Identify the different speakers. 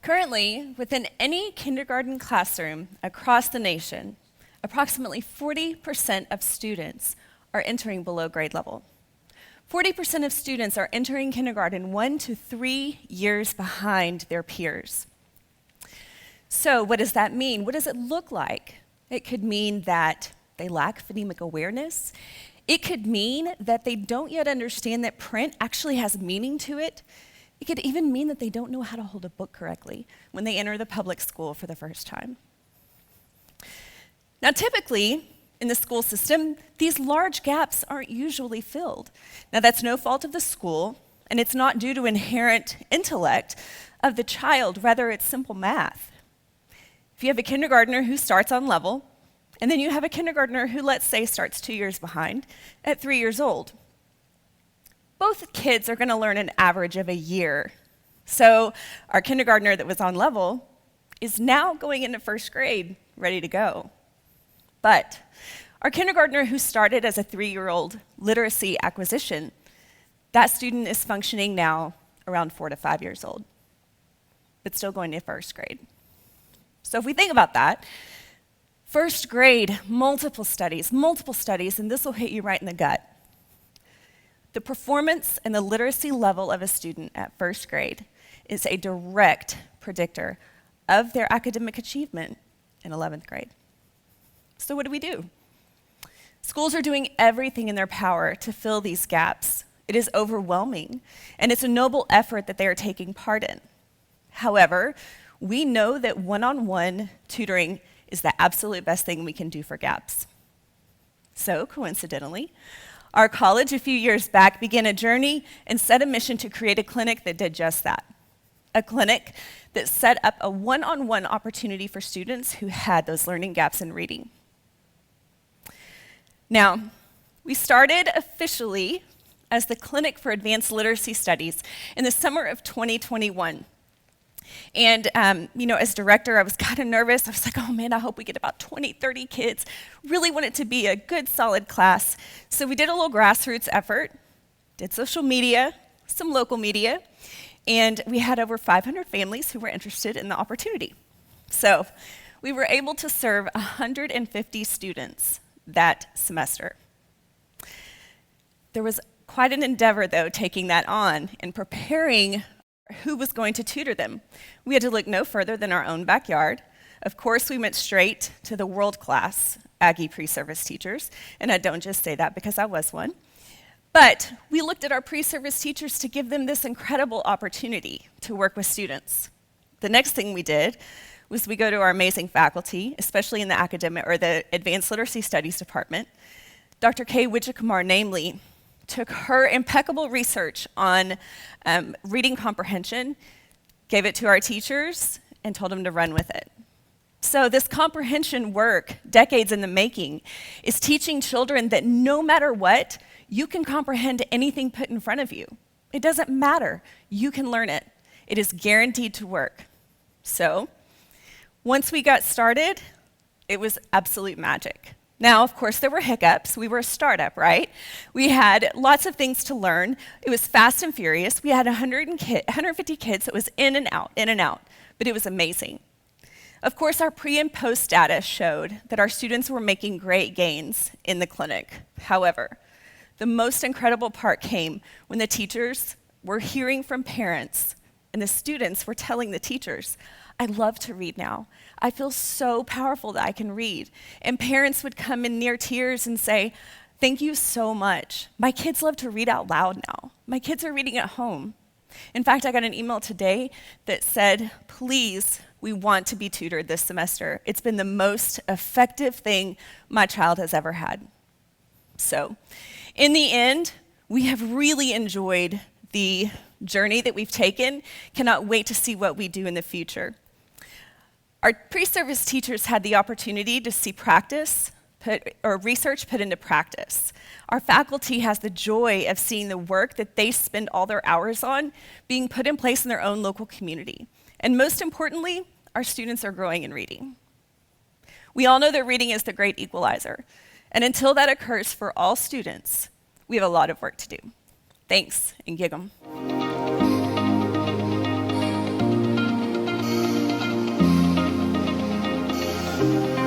Speaker 1: Currently, within any kindergarten classroom across the nation, approximately 40% of students are entering below grade level. 40% of students are entering kindergarten 1 to 3 years behind their peers. So what does that mean? What does it look like? It could mean that they lack phonemic awareness. It could mean that they don't yet understand that print actually has meaning to it. It could even mean that they don't know how to hold a book correctly when they enter the public school for the first time. Now, typically, in the school system, these large gaps aren't usually filled. Now, that's no fault of the school, and it's not due to inherent intellect of the child, rather it's simple math. If you have a kindergartner who starts on level, and then you have a kindergartner who, let's say, starts 2 years behind at 3 years old, both kids are going to learn an average of a year. So our kindergartner that was on level is now going into first grade, ready to go. But our kindergartner who started as a 3-year-old literacy acquisition, that student is functioning now around 4 to 5 years old, but still going to first grade. So if we think about that, first grade, multiple studies, and this will hit you right in the gut. The performance and the literacy level of a student at first grade is a direct predictor of their academic achievement in 11th grade. So what do? Schools are doing everything in their power to fill these gaps. It is overwhelming, and it's a noble effort that they are taking part in. However, we know that one-on-one tutoring is the absolute best thing we can do for gaps. So, coincidentally, our college a few years back began a journey and set a mission to create a clinic that did just that. A clinic that set up a one-on-one opportunity for students who had those learning gaps in reading. Now, we started officially as the Clinic for Advanced Literacy Studies in the summer of 2021. And, as director, I was kind of nervous. I was like, oh man, I hope we get about 20, 30 kids. Really want it to be a good, solid class. So we did a little grassroots effort, did social media, some local media, and we had over 500 families who were interested in the opportunity. So we were able to serve 150 students that semester. There was quite an endeavor, though, taking that on and preparing who was going to tutor them. We had to look no further than our own backyard. Of course, we went straight to the world-class Aggie pre-service teachers, and I don't just say that because I was one. But we looked at our pre-service teachers to give them this incredible opportunity to work with students. The next thing we did was we go to our amazing faculty, especially in the academic or the Advanced Literacy Studies department. Dr. Kay Widgekamar, namely, took her impeccable research on reading comprehension, gave it to our teachers, and told them to run with it. So this comprehension work, decades in the making, is teaching children that no matter what, you can comprehend anything put in front of you. It doesn't matter. You can learn it. It is guaranteed to work. So once we got started, it was absolute magic. Now, of course, there were hiccups. We were a startup, right? We had lots of things to learn. It was fast and furious. We had 150 kids that was in and out, but it was amazing. Of course, our pre and post data showed that our students were making great gains in the clinic. However, the most incredible part came when the teachers were hearing from parents and the students were telling the teachers, I love to read now. I feel so powerful that I can read. And parents would come in near tears and say, thank you so much. My kids love to read out loud now. My kids are reading at home. In fact, I got an email today that said, please, we want to be tutored this semester. It's been the most effective thing my child has ever had. So, in the end, we have really enjoyed the journey that we've taken. Cannot wait to see what we do in the future. Our pre-service teachers had the opportunity to see research put into practice. Our faculty has the joy of seeing the work that they spend all their hours on being put in place in their own local community. And most importantly, our students are growing in reading. We all know that reading is the great equalizer. And until that occurs for all students, we have a lot of work to do. Thanks, and gig 'em. you.